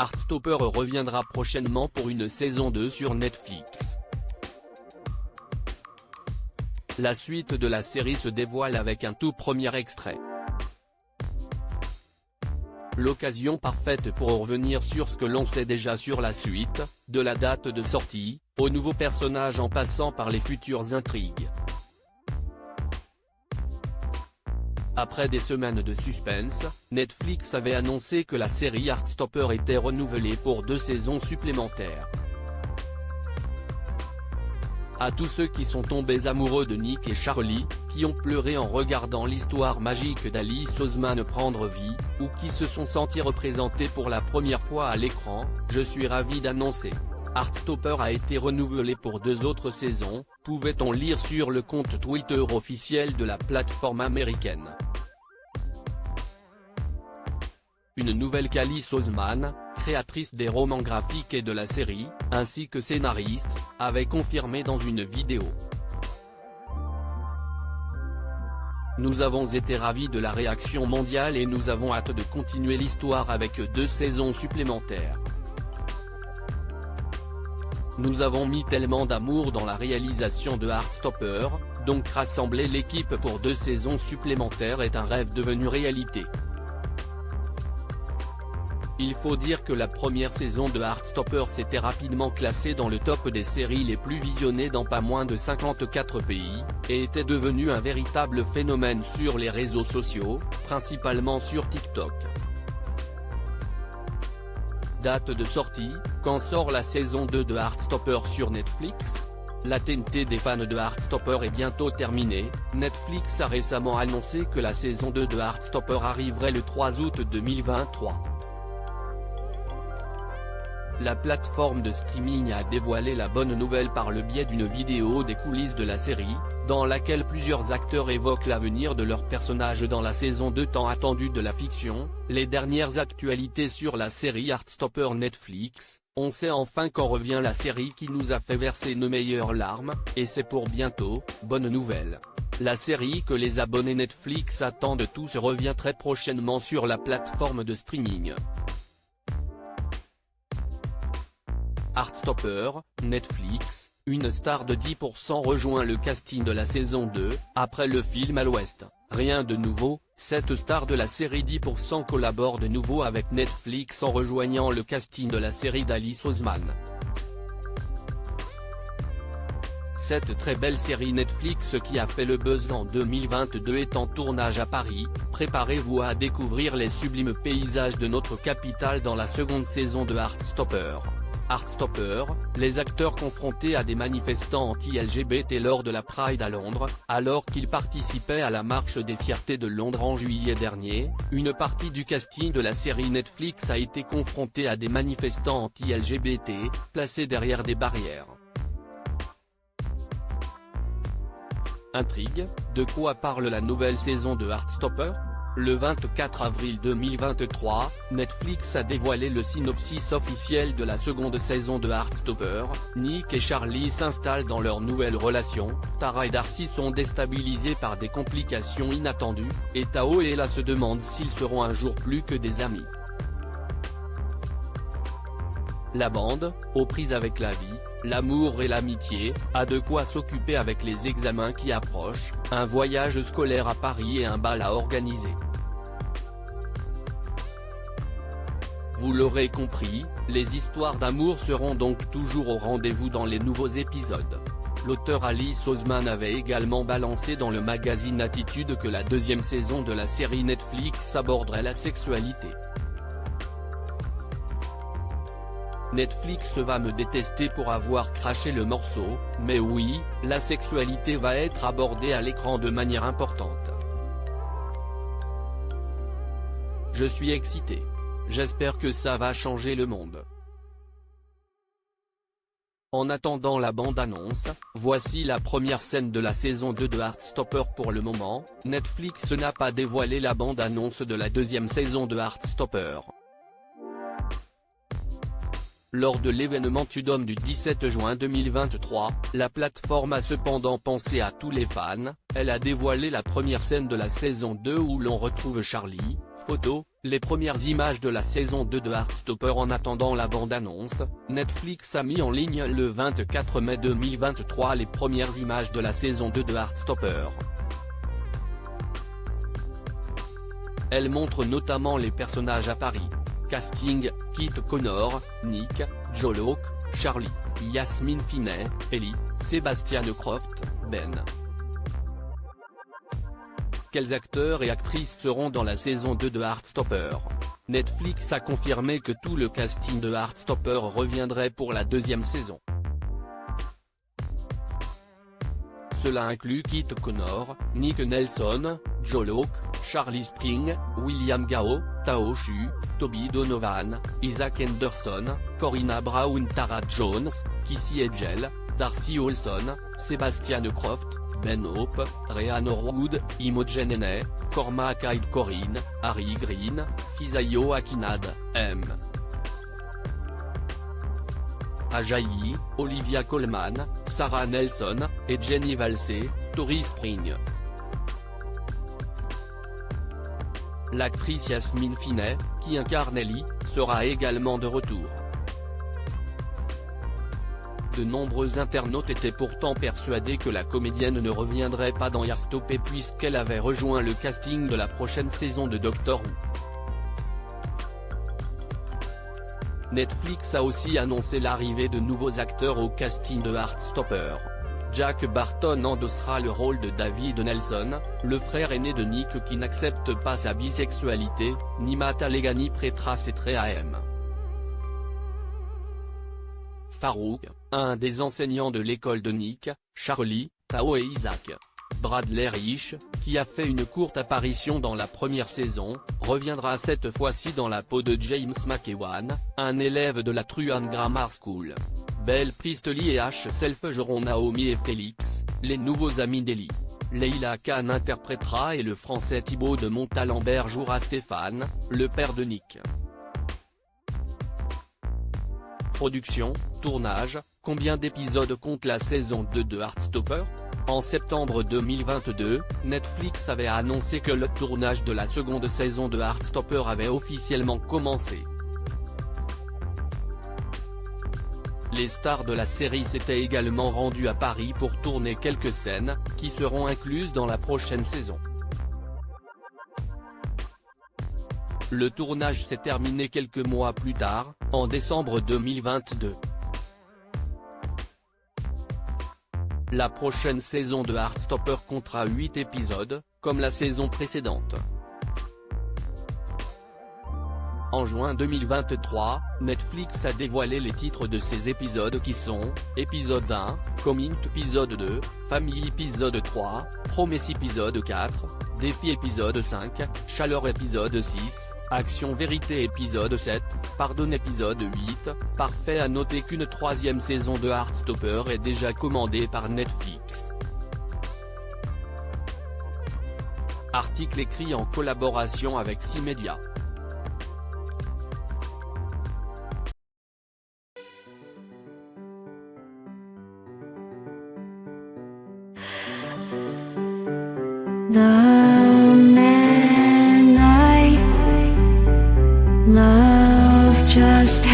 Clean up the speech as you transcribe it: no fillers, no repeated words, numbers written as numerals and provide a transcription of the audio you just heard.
Heartstopper reviendra prochainement pour une saison 2 sur Netflix. La suite de la série se dévoile avec un tout premier extrait. L'occasion parfaite pour revenir sur ce que l'on sait déjà sur la suite, de la date de sortie, aux nouveaux personnages en passant par les futures intrigues. Après des semaines de suspense, Netflix avait annoncé que la série Heartstopper était renouvelée pour 2 saisons supplémentaires. À tous ceux qui sont tombés amoureux de Nick et Charlie, qui ont pleuré en regardant l'histoire magique d'Alice Oseman prendre vie, ou qui se sont sentis représentés pour la première fois à l'écran, je suis ravi d'annoncer. Heartstopper a été renouvelé pour 2 autres saisons, pouvait-on lire sur le compte Twitter officiel de la plateforme américaine. Une nouvelle qu'Alice Oseman, créatrice des romans graphiques et de la série, ainsi que scénariste, avait confirmé dans une vidéo. Nous avons été ravis de la réaction mondiale et nous avons hâte de continuer l'histoire avec 2 saisons supplémentaires. Nous avons mis tellement d'amour dans la réalisation de Heartstopper, donc rassembler l'équipe pour 2 saisons supplémentaires est un rêve devenu réalité. Il faut dire que la première saison de Heartstopper s'était rapidement classée dans le top des séries les plus visionnées dans pas moins de 54 pays, et était devenue un véritable phénomène sur les réseaux sociaux, principalement sur TikTok. Date de sortie, quand sort la saison 2 de Heartstopper sur Netflix? L'attente des fans de Heartstopper est bientôt terminée, Netflix a récemment annoncé que la saison 2 de Heartstopper arriverait le 3 août 2023. La plateforme de streaming a dévoilé la bonne nouvelle par le biais d'une vidéo des coulisses de la série, dans laquelle plusieurs acteurs évoquent l'avenir de leurs personnages dans la saison 2 tant attendue de la fiction. Les dernières actualités sur la série Heartstopper Netflix: on sait enfin quand revient la série qui nous a fait verser nos meilleures larmes, et c'est pour bientôt. Bonne nouvelle. La série que les abonnés Netflix attendent tous revient très prochainement sur la plateforme de streaming. Heartstopper, Netflix, une star de 10% rejoint le casting de la saison 2, après le film à l'Ouest. Rien de nouveau, cette star de la série 10% collabore de nouveau avec Netflix en rejoignant le casting de la série d'Alice Oseman. Cette très belle série Netflix qui a fait le buzz en 2022 est en tournage à Paris. Préparez-vous à découvrir les sublimes paysages de notre capitale dans la seconde saison de Heartstopper. Heartstopper, les acteurs confrontés à des manifestants anti-LGBT lors de la Pride à Londres, alors qu'ils participaient à la marche des fiertés de Londres en juillet dernier. Une partie du casting de la série Netflix a été confrontée à des manifestants anti-LGBT, placés derrière des barrières. Intrigue, de quoi parle la nouvelle saison de Heartstopper? Le 24 avril 2023, Netflix a dévoilé le synopsis officiel de la seconde saison de Heartstopper. Nick et Charlie s'installent dans leur nouvelle relation, Tara et Darcy sont déstabilisés par des complications inattendues, et Tao et Ella se demandent s'ils seront un jour plus que des amis. La bande, aux prises avec la vie, l'amour et l'amitié, a de quoi s'occuper avec les examens qui approchent, un voyage scolaire à Paris et un bal à organiser. Vous l'aurez compris, les histoires d'amour seront donc toujours au rendez-vous dans les nouveaux épisodes. L'auteur Alice Oseman avait également balancé dans le magazine Attitude que la 2e saison de la série Netflix aborderait la sexualité. Netflix va me détester pour avoir craché le morceau, mais oui, la sexualité va être abordée à l'écran de manière importante. Je suis excité. J'espère que ça va changer le monde. En attendant la bande-annonce, voici la première scène de la saison 2 de Heartstopper. Pour le moment, Netflix n'a pas dévoilé la bande-annonce de la 2e saison de Heartstopper. Lors de l'événement Tudum du 17 juin 2023, la plateforme a cependant pensé à tous les fans. Elle a dévoilé la première scène de la saison 2 où l'on retrouve Charlie, photo, Les premières images de la saison 2 de Heartstopper. En attendant la bande-annonce, Netflix a mis en ligne le 24 mai 2023 les premières images de la saison 2 de Heartstopper. Elle montre notamment les personnages à Paris. Casting: Kit Connor, Nick, Joe Locke, Charlie, Yasmine Finet, Ellie, Sebastian Croft, Ben. Quels acteurs et actrices seront dans la saison 2 de Heartstopper? Netflix a confirmé que tout le casting de Heartstopper reviendrait pour la deuxième saison. Cela inclut Kit Connor, Nick Nelson, Joe Locke, Charlie Spring, William Gao, Tao Xu, Toby Donovan, Isaac Henderson, Corinna Brown, Tara Jones, Kissy Edgell, Darcy Olson, Sebastian Croft, Ben Hope, Ryan Norwood, Imogen Ene, Cormac Hyde Corinne, Harry Green, Fisayo Akinad, M. Ajayi, Olivia Colman, Sarah Nelson, et Jenny Valsey, Tori Spring. L'actrice Yasmine Finet, qui incarne Ellie, sera également de retour. De nombreux internautes étaient pourtant persuadés que la comédienne ne reviendrait pas dans Heartstopper puisqu'elle avait rejoint le casting de la prochaine saison de Doctor Who. Netflix a aussi annoncé l'arrivée de nouveaux acteurs au casting de Heartstopper. Jack Barton endossera le rôle de David Nelson, le frère aîné de Nick qui n'accepte pas sa bisexualité. Nimat Alegani prêtera ses traits à M. Farouk, un des enseignants de l'école de Nick, Charlie, Tao et Isaac. Bradley Rich, qui a fait une courte apparition dans la première saison, reviendra cette fois-ci dans la peau de James McEwan, un élève de la Truhan Grammar School. Belle Priestley et H. Self joueront Naomi et Félix, les nouveaux amis d'Ellie. Leila Khan interprétera et le français Thibaut de Montalembert jouera Stéphane, le père de Nick. Production, tournage, combien d'épisodes compte la saison 2 de Heartstopper? En septembre 2022, Netflix avait annoncé que le tournage de la seconde saison de Heartstopper avait officiellement commencé. Les stars de la série s'étaient également rendues à Paris pour tourner quelques scènes, qui seront incluses dans la prochaine saison. Le tournage s'est terminé quelques mois plus tard, en décembre 2022. La prochaine saison de Heartstopper comptera 8 épisodes, comme la saison précédente. En juin 2023, Netflix a dévoilé les titres de ces épisodes qui sont, épisode 1, Coming to épisode 2, Family épisode 3, Promesse épisode 4, Défi épisode 5, Chaleur épisode 6, Action Vérité épisode 7, Pardon épisode 8, Parfait. À noter qu'une troisième saison de Heartstopper est déjà commandée par Netflix. Article écrit en collaboration avec C-Media. The man I love just